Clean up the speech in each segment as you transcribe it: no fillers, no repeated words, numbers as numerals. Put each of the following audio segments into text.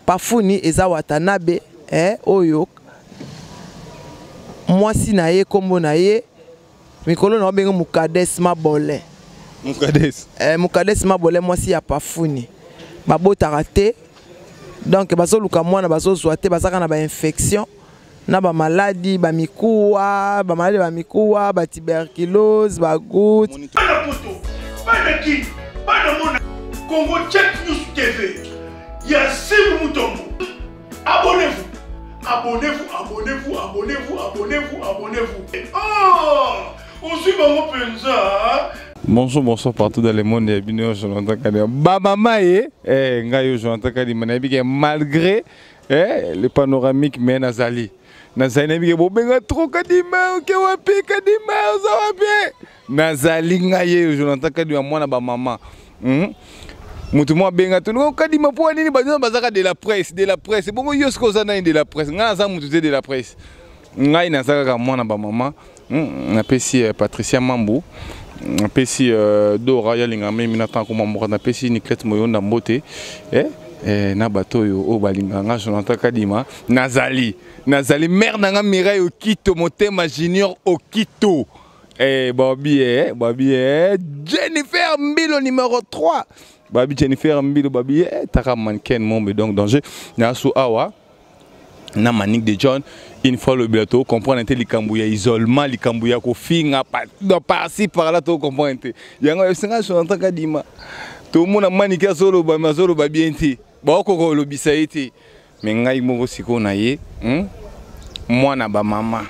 Pafuni eza Watanabe oyo mwasi na ye kombo na ye mikolo na benga Mukades Mabole. Mukades Mabole mwasi ya Pafuni. Babotaka te. Donc bazo luka mwana bazo zwa te bazaka na ba infection na ba maladie ba mikuwa, ba maladie ba mikuwa, ba tuberculose, ba goutte. Congo Check News TV. Yassine Moutombo. Abonnez-vous. Abonnez-vous, abonnez-vous, abonnez-vous, abonnez-vous, abonnez-vous. Oh, on suit mon pensa. Bonjour, bonsoir partout dans le monde. Bienvenue Jonathan Kadima. Bamama ngayo Jonathan Kadima. Malgré le panoramique mais Nazali. Nazali nabiye bobenga trop Kadima, OK wapi Kadima, ozawapi. Nazali ngaye Jonathan Kadima mwana ba mama. Mutumo benga tuno Kadima po nini bazaka de la presse. Bongo yosko zana de la presse. Nga za mutu de la presse. Ngai nazaka mwana ba mama. Na pesi Patricia Mambu. Pesi Dora Yalingame minatan ko mamoka na pesi Niklette Moyonda Mbote na bato yo o balinganga Jonathan Kadima Nazali mère nanga Mireille Okito motema junior Okito Babi Jennifer Mbilo numéro 3 Babi Jennifer Mbilo Babi taka mannequin mombe donc danger na su awa na Manique de John une fois le bientôt comprendre un likambuya isolement likambuya ko finga par-ci par-là to comprendre yango singa Jonathan Kadima to mona Manique solo ba mazolo ba bienti ba ko lo bisaiti mais ngai moko siko na ye mwana ba mama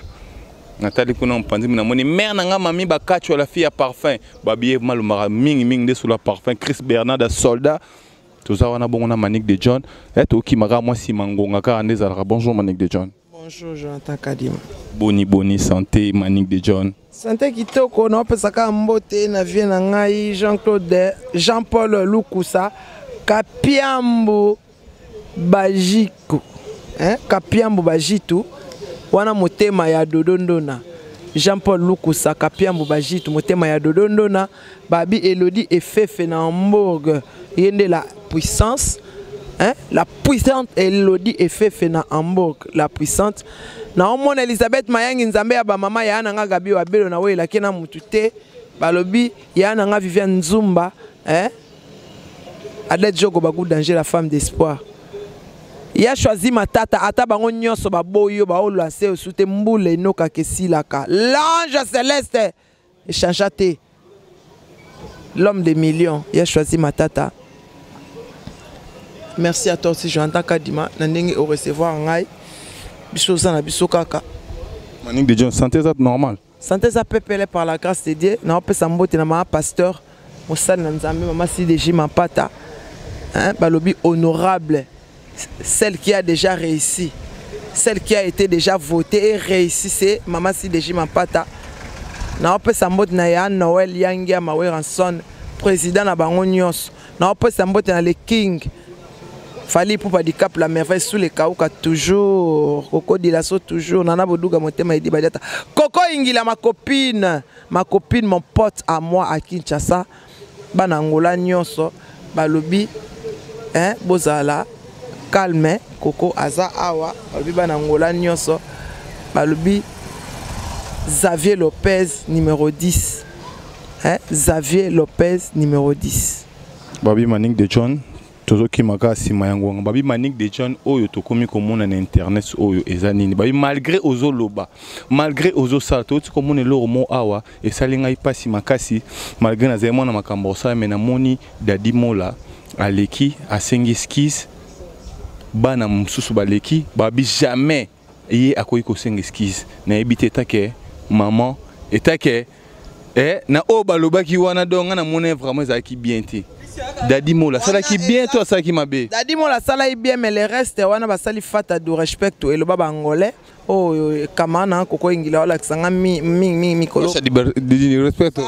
Nathalie kuna mpanzi na moni mère nanga mami ba kacho la fille à parfum ba bié malumara mingi de sous la parfum Chris Bernard da soldat. Tout ça, on a bon Manique de John. Et tout qui m'a moi si mangonga car bonjour Manique de John. Bonjour Jonathan Kadima. Boni santé Manique de John. Santé kitoko na pesaka mbote na vie na ngai Jean-Paul Lukusa Kapiambu Bajiku. Kapiambu Bajitu wana motema ya dodondona. Jean-Paul Lukusa Kapiambu Bajitu motema ya dodondona babi Elodie Efefe na Hamburg yende la puissance la puissante Elodie Efefe na Hamburg la puissante na omona Elisabeth Mayangi nzambe ya ba mama ya nanga Gabi wa belo na we lakina mutute balobi ya nanga Viviane Nzumba Adette Jogo Bagou danger la femme d'espoir. Il a choisi Matata, ata bango nyonso ba boyo ba olase osute mbule noka kesilaka. L'ange céleste échangeate. L'homme des millions, il a choisi Matata. Merci à toi aussi Jonathan Kadima, nandenge au recevoir ngai. Biso sana biso kaka. Manique de John, santé ça normal. Santé ça pepele par la grâce de Dieu. Na opesa mbote na ma pasteur Moussa Nzambe mama CDJ Mapata. Balobi honorable. Celle qui a déjà réussi, celle qui a été déjà votée et réussi, c'est Maman CDJ Mapata. Na ope sambot na ya Noël Yangia Mawe Ranson, président na bango nyos. Na ope sambot na le king. Fali pour pas di cap la merveille sous les kauka toujours. Coco Dilasso toujours. Nana Boduga motema edi badiata. Coco Ingila ma copine, mon pote à moi à Kinshasa. Banangola nyonso, balobi bozala calme Coco aza awa balobi banangola nyonso balobi Xavier Lopez numéro 10 Xavier Lopez numéro 10 Babi Manique de John toujours qui maka sima yango Babi Manique de John oyo tokomi komona na internet oyo ezanini Babi malgré ozo loba malgré ozo salto tu komona loro mo awa et salinga ipasi makasi malgré na zemona makambo sa mena moni Dadi Mola aleki asengi skis bana mususu baleki babi jamais yé akoyi ko senga skis na ebite take maman etake na o balobaki wana donga na mona vraiment ça qui bien ti Dadi Mola ça qui bien toi ça qui mabe Dadi Mola ça là bien mais le reste wana basali fata du respect et le baba angolais oh kamana koko ingila wala kisanga mi kolo respect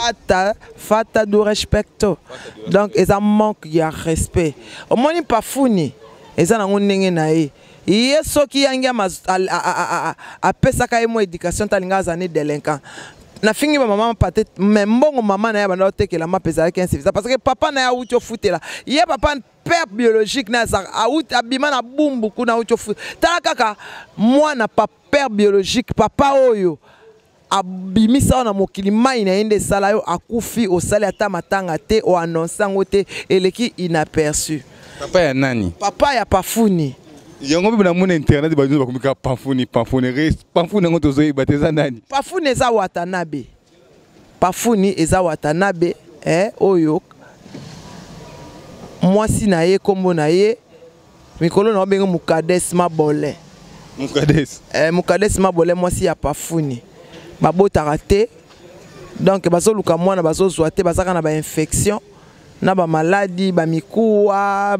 fata du respect donc ils en manque il y a respect au moins pas funi eza na ndenge na ye yeso ki yangia a pesaka emo éducation talinga zane délinquant na fingi ba maman pate mais mbongo maman na ya banda otekela ma pesa yake insuffisant parce que papa na ya uti ofutela ye papa père biologique na za out abima na bumbu kuna uti ofut tala kaka mwana pa père biologique papa oyo abimisa na mokili mai na ende sala yo akufi osali ata matanga te o annonce ngo te eleki inaperçu. Papa ya nani? Papa ya Pafuni. Yango bibi na mona internet ba jozo bakomika Pafuni ngo tozo ibateza nani? Pafuni eza Watanabe. Pafuni eza Watanabe oyo mwasi na ye kombo na ye mikolo na obenga Mukades Mabole. Mukades. Mukades Mabole mwasi ya Pafuni. Babotaka te donc bazoluka mwana bazozwa te bazaka na ba infection na ba maladie ba mikuwa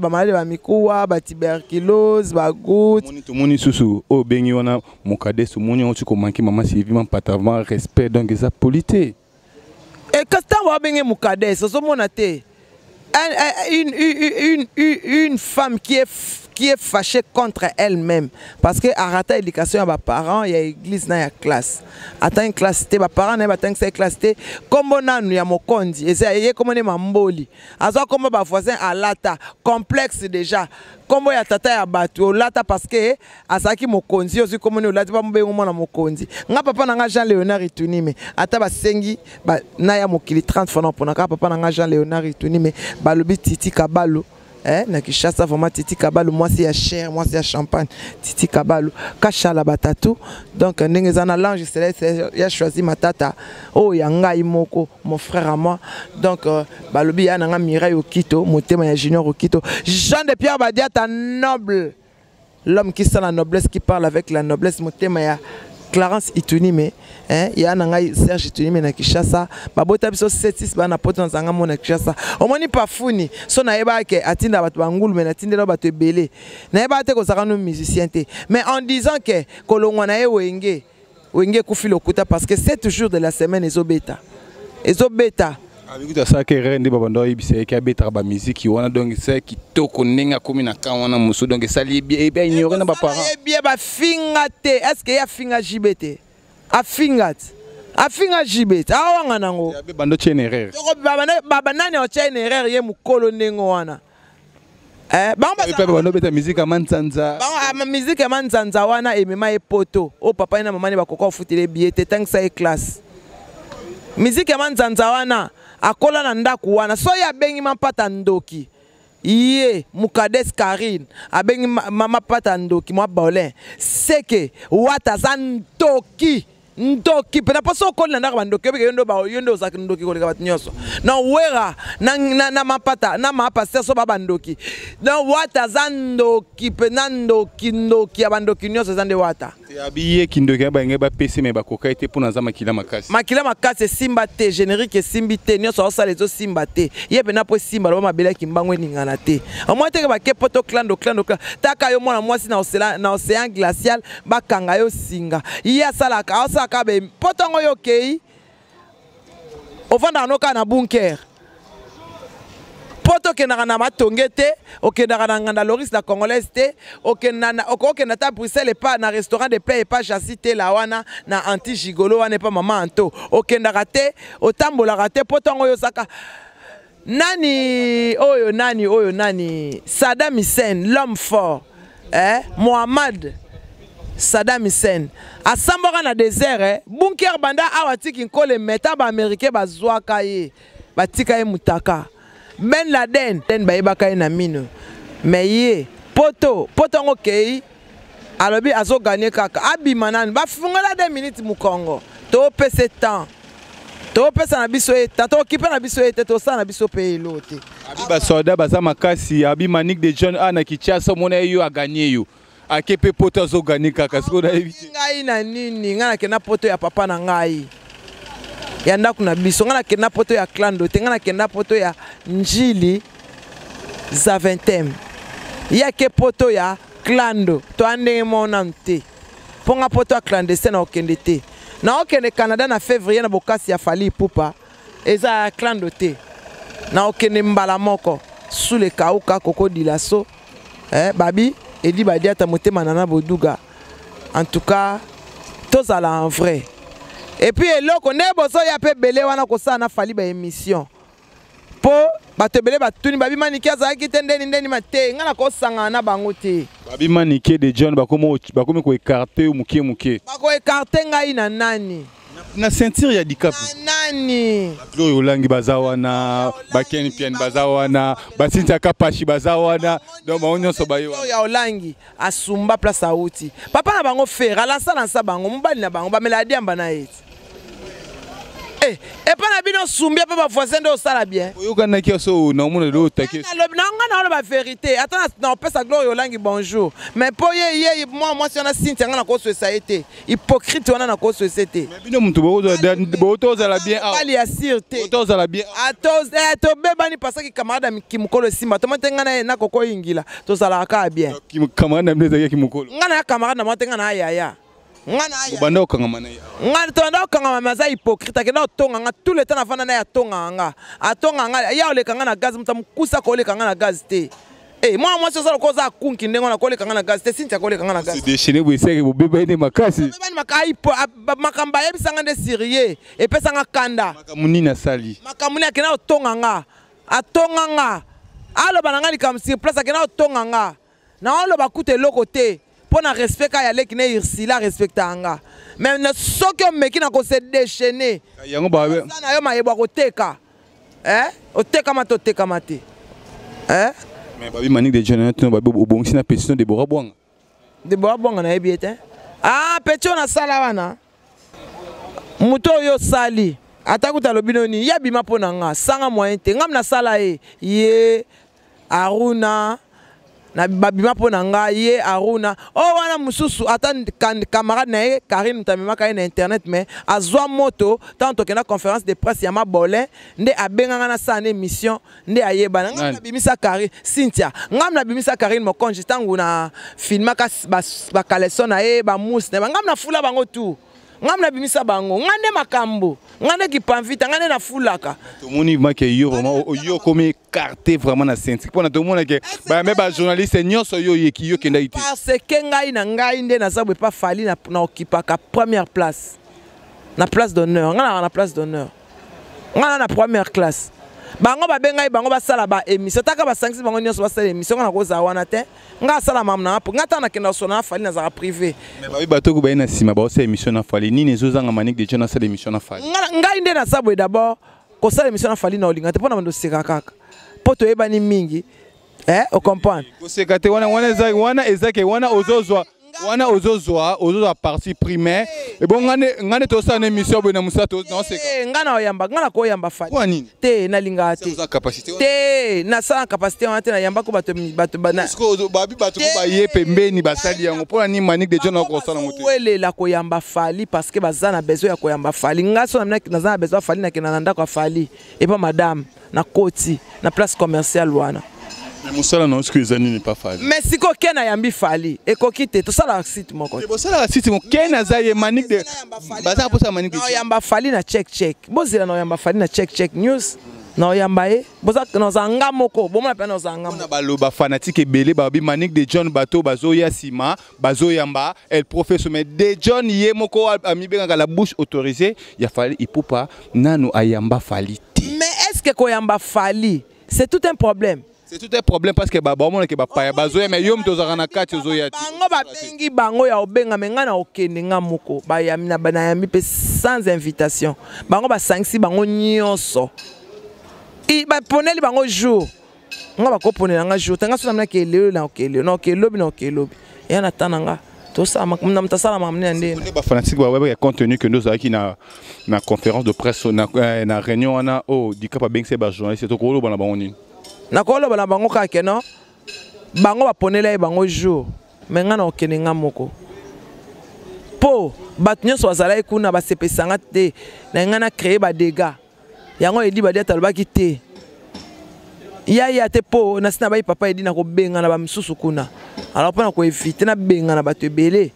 ba tuberculose ba goutte moni susu o bengi wana Mukades moni on ko manki mama Sylvie man patavant respect donc eza polité et quand on va bengi Mukades so mona te une femme qui est fâchée contre elle-même parce que arata éducation à parents il y a église na ya classe attend une classe te ba parents na ba tant que classe te kombo nanu ya mokondi eza comme ne mamboli azo comme ba voisin alata complexe déjà kombo ya tata ya batu lata parce que asaki mokonzi aussi comme ne lata ba mbengo mona mokonzi nga papa na nga Jean Léonard Itunime ata ba sengi ba na ya mokili 30 francs pour na papa na nga Jean Léonard Itunime balobi Titi Kabalo na Kinshasa vraiment Titi Kabalo moi c'est ya cher moi c'est ya champagne Titi Kabalo kashala batatu donc ndengezana l'ange céleste ya choisi matata oh ya ngai moko mon frère à moi donc balobi ya nanga Mireille Okito motema ya Junior Okito Jean de Pierre Badiata noble l'homme qui sent la noblesse qui parle avec la noblesse motema ya Clarence Itunime ya nanga Serge Itunime na Kinshasa babota biso 7-6 bana poto nzanga mona Kinshasa omoni Pafuni so na yeba ke atinda batu bangulu mais atindela batu ebele na yeba te ko zakano musicien te mais en disant que kolongwa na ye wenge kufi lokuta parce que 7 jours de la semaine ezobeta avec ça que rende babando ibise ki abeta ba musique wana donc c'est qui toko nenga komi na ka wana musu donc ça li bien ignorer na ba parents bien ba finga te est-ce que ya finga jibete a fingat a finga jibete awanga nango ya bando chene erreur baba nani o chene erreur ye mukolo nengo wana bando beta musique amanzanza musique amanzanza wana emema epoto o papa ina mama ni bakoko futile biete tant ça est classe musique amanzanza wana akola na ndaku wana so ya bengi mapata ndoki iye Mukades Karine abengi mama pata ndoki mwa bolin seke wata za ndoki pena paso ko na ndaka bandoki beke yondo za ndoki ko leka batnyoso na wera na mapata na mapasa so baba ndoki na wata za ndoki pena ndoki ya bandoki nyoso za nde wata abiye kindoki ba ngeba pesi me bakoka ete pona za makila makasi simba te générique simbi te nyoso osa lezo simba te ye pena po simba lo mabela kimbangwe ningana te omwa te ba ke poto clando taka yo mwana mwasi na océan glacial bakanga yo singa ya sala ka kabe potongo yokei ovanda noka na bunker poto ke na matongete okendaka na nganda Loris la congolaise te okenda ta Bruxelles pas na restaurant de paix pas chassi te la wana na anti gigolo wana pas maman anto okendaka te otambolaka te potongo yo saka nani Saddam Hussein l'homme fort Mohamed Saddam Hussein asambaka na désert bunker banda awatiki nkole meta ba américain bazwaka ye batika ye mutaka Ben Laden bayebaka ye na mino mais ye poto ngo kei alobi azo gagner kaka abima nani bafungola 2 minutes mu Congo to pese temps to pesa na biso eta to kipe na biso eta to sa na biso pe lote abiba soda baza makasi abima Nick de John ana kichasa mona yo a gagner yo akepe poto zo gagner kaka siko na evite ngai na nini ngana ke na poto ya papa na ngai ya ndaku na biso ngana ke na poto ya clando te ngana ke na poto ya njili za 20 ya ke poto ya clando to ande mona nte ponga poto ya clandestin na okende te na okende Canada na février na bokasi ya Fali Ipupa eza clando te na okende mbala moko sous le kauka koko dilaso babi edi badiata motema nana boduga en tout cas tozala en vrai Et puis eloko nde boso ya pe belé wana ko sa na fali ba émission. Po bato belé batuni babi maniki azaki te ndeni mate ngana ko sanga na bango te. Babi maniki de John bakomo ko écarter mukie. Bako écarter ngai na nani? Na ceinture ya dikap. Nani? Glory Olangi bazawana, Bakeni Pian bazawana, Basinta Kapashi bazawana, donc on so bayo. Ya Olangi asumba place a outi. Papa na bango fera lansa bango mbali na bango ba meladi amba na eti. Et pas na bino sumbi pa voisin de sala bien. Oyoka na kiaso na mona do take. Na la vérité. Attends, non pas sa Glory Olangi bonjour. Mais pour moi si on a Cynthia na ko société. Hypocrite on na ko société. Mais bino mutu boto za la bien. Bali ya sûreté. Boto za la bien. Atos to bebani parce que camarade kimukolo simba. To matenga na koko ingila. To sala ka bien. Camarade na mleza kimukolo. Ngana camarade na matenga na yaya. Banda okanga mana ya. Ngana tonda okanga maza hypocrite ke na tonga nga tout le temps na vana na ya tonga nga. Atonga nga ya ole kanga na gaz mutamu kusa ko ole kanga na gaz te. Eh moi so sala ko za kunki ndengo na ko ole kanga na gaz te Cynthia ko ole kanga na gaz. C'est déchaîné bo iseke bo beba ene makasi. Beba ni makai po makamba yebi sanga de sérieux et pesa nga kanda. Makamuni na sali. Makamuni akena otonga nga. Atonga nga. Alo bananga li kam sur place akena otonga nga. Na olo bakute lokote. Pour na respect ka yale kine irsila respecta anga mais na soko meki na ko se déchaîner yango ba na yo mayebo ko teka oteka mate mais babi manik de John to babi obongisi na pétition de Bora Bwanga na ebiete pétition na sala wana muto yo sali atakuta lobino ni ya bima pona nga sanga moyen te ngam na sala ye Aruna na babima pona nga ye Aruna wana mususu ata camarade na ye Karine mutamimaka na internet mais azwa moto tanto que na conférence de presse ya mabolin nde abenganga na sa na émission nde ayebana ngam na bimisa Karine Cynthia ngam na bimisa Karine mokonji tangu na filmaka ba kaleson na ye ba mousse na ngam na fula bango tout ngam na bimisa bango ngande makambo ngande ki panvita ngande na fulaka to moni ma ke yo vraiment yo comme écarté vraiment na scène pour na to mona ke ba me ba journaliste nyonso yo yeki yo kenda ite parce que ngai na ngai nde na zabwe pas fali na occupaka première place na place d'honneur ngana na place d'honneur ngana na première classe bango ba bengai bango ba sala ba émission taka ba sangisi bango nyonso ba sala émission ngana ko za wana te nga sala mamna po ngata na kenda sona fali na za privé mais ba bato ko ba ina sima ba sa émission na fali nini zo zanga manik de John na sala émission na fali ngai nde na zabwe d'abord ko sala émission na fali na olinga te pona mando seka kaka poto ebani mingi o comprendre ko seka te wana ezake wana ozozwa partie primaire et bon ngane to sa na émission bo na musato na seka ngana oyamba ngana ko oyamba fali te na linga te te na sa capacité wana te na yamba ko bato bana est-ce babi bato ko ba ye pembeni basali yango pona ni manik de John ko sala moto wele la ko yamba fali parce que bazana besoin ya ko yamba fali ngaso na zana besoin fali na kina nanda ko fali et pas madame na koti na place commerciale wana mais musala non excuse n'est pas fali mais siko kena yambi fali e kokite to sala site moko bo sala site mo kena za ye manik de baza po sa manik de yamba fali na check bozila na yamba fali na check news na yamba boza na zanga moko bomona pe na zanga na baloba fanatique ebele babi manik de John bato bazo ya sima bazo yamba el professeur mais de John ye moko ami benga la bouche autorisée ya fali ipupa nanu ayamba fali mais est-ce que ko yamba fali c'est tout un problème. C'est tout un problème parce que baba mona ke bapa ya bazoya mais yom tozaka na kati ozoya ti bango babengi bango ya obenga menga na okende nga moko ba yami na bana yami pe sans invitation bango ba sangisi bango nyonso i ba poneli bango jour nga ba ko ponela nga jour tanga so na ke lelo na okelo na okelobi ya na tananga to ça na mtasala mamne ndene on ba fanatique ba web contenu que nous aki na conférence de presse na réunion na dika pa bengse ba journaliste to ko lo bana bango nini nakolo bana bango kake no bango baponela ye bango jour mais nga na okende nga moko po bato nyonso bazala kuna basepesanga te na nga na créer ba dégâts yango edi ba diata lobaki te ya te po na sina bai papa edi na ko benga na ba misusu kuna alors pona ko éviter na benga na bato ebele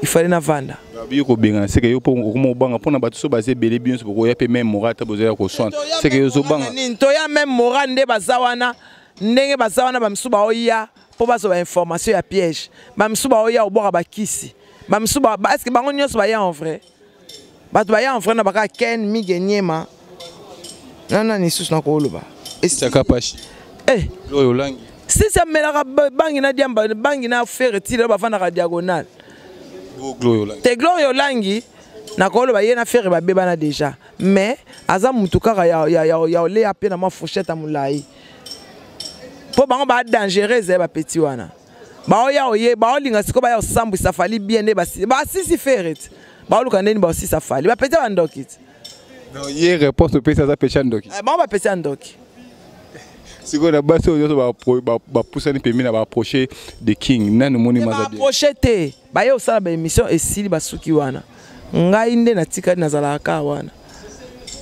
il fallait na vanda babi ko benga c'est que yo po ko mo banga pona bato so basé belé bien so ko ya pe même morata bozela ko soin c'est que yo zo banga to ya même moral nde bazawana ndenge bazawana ba msuba oya po bazo ba information ya piège ba msuba oya oboka ba kisi ba msuba est-ce que bango nyonso ba ya en vrai bato baya en frère na baka Ken Migenyema nana ni sus na koloba Saka Pachi Gloire Langi si ça melaka bangi na diamba bangi na faire tire ba fana ka diagonale Gloire Langi te Gloire Langi na koloba ye na faire ba bebana déjà mais aza mutu kaka ya ole apé na ma fourchette amulai po bango ba dangereuse ba petit wana ba oya oye ba olinga siko ba ya sambu safali bien ne ba si faire ba luka ndeni ba si safali ba petit bandokit non hier réponse au ça petit ndoki ba ba petit ndoki siko na basi oyo ba poussa ni permis na ba approcher de king nanu moni maza bien approcher te ba yo sala ba émission esili ba suki wana ngai nde na tika na zala ka wana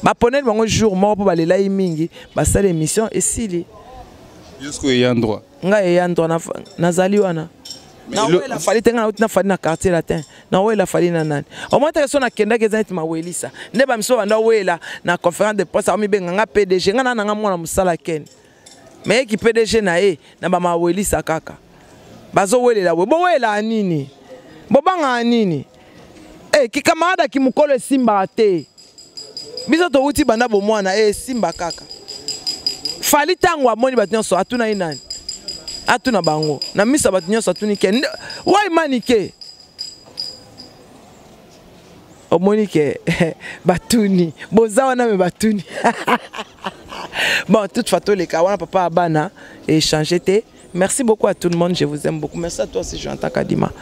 ba ponel bango jour moko po ba lela mingi ba sala émission esili jusqu'au ayant droit ngai ayant droit na zali wana na wela fali tenga na fali na quartier latin na wela fali na nani au moins te sona kenda ke zanti ma welisa nde ba miso banda wela na conférence de presse ami benga nga PDG nga na nga mwana musala ken mais ki PDG na na ba ma welisa kaka bazo welela we bo wela nini bo banga nini ki camarade ki mukolo simba te biso to uti banda bo mwana simba kaka fali tango amoni batinyo atuna inani atuna bango na misa batinyo atuni ke why manike omonike batuni bozawa na me batuni bon toute façon les kawana papa abana échanger te merci beaucoup à tout le monde je vous aime beaucoup merci à toi aussi Jonathan Kadima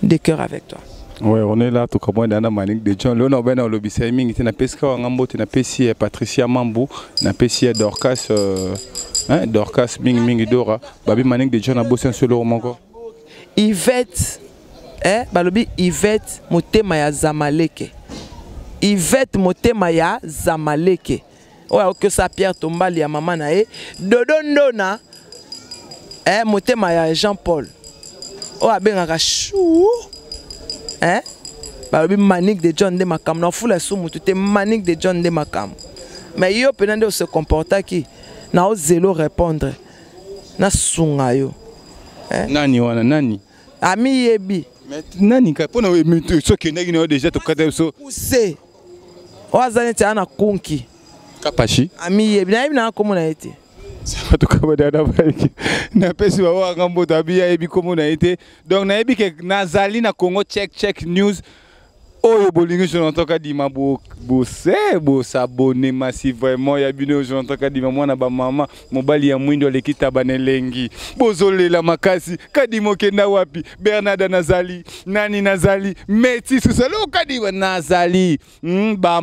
de cœur avec toi. Ouais, on est là tout comme dans la manique de John. Là, on a lobby Ming, na pesca en Gambo, na pesi Patricia Mambu, na pesi Dorcas, Dorcas Ming Dora. Babi manique de John a bossé un seul roman. Yvette, balobi Yvette motema ya Zamaleke. Yvette motema ya Zamaleke. Ouais, que ça Pierre Tombali ya maman na Dodondona, motema ya Jean-Paul. Oh abengaka chou. Balobi manique de John de Makam na fula sumu tout manique de John de Makam mais yo penande se comporta qui na o zélo répondre na sunga yo nani wana nani ami yebi mais nani ka pona we mutu so ke nagi no déjà to kata so poussé o azane ti ana kunki Kapachi ami yebi na yebi na komo na été ça to kabada na baiki na pesi ba wa ngambo tabia yebi komo na été donc na yebi ke nazali na Congo check news oyo bolingi Jonathan Kadima bo s'abonner massif vraiment ya bino Jonathan Kadima mwana ba mama mobali ya mwindo lekita banelengi bozolela makasi Kadima kenda wapi Bernard nazali nani nazali meti susalo Kadima nazali ba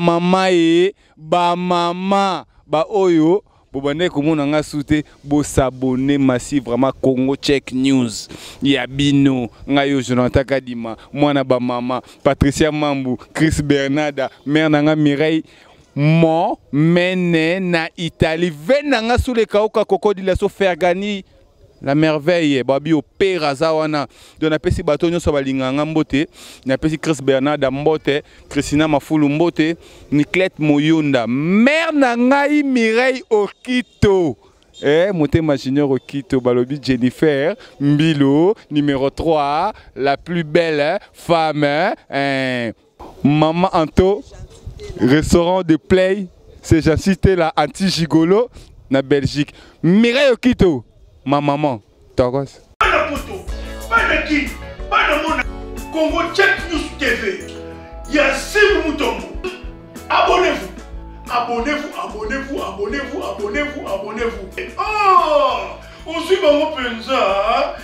mama ba oyo bobande komona nga soute bo s'abonner massif vraiment Congo check news ya bino nga yo Jonathan Kadima mwana ba mama Patricia Mambu Chris Bernarda mère nanga Mireille mo mene na Italie venanga sous les kaoka crocodile so Fergani la merveille babi opéra zawana donc napesi bato nyonso balinganga mbote napesi Chris Bernard mbote Christina Mafulu mbote Niclette Moyunda mère na ngai Mireille Okito Motema Junior Okito balobi Jennifer Mbilo numéro 3 la plus belle femme maman Anto restaurant de Play c'est j'ai cité la anti-gigolo na Belgique Mireille Okito ma maman, Togos. Congo Check News TV. Il y a 6 moutons. Abonnez-vous. Abonnez-vous. Oh, on suit mon penza.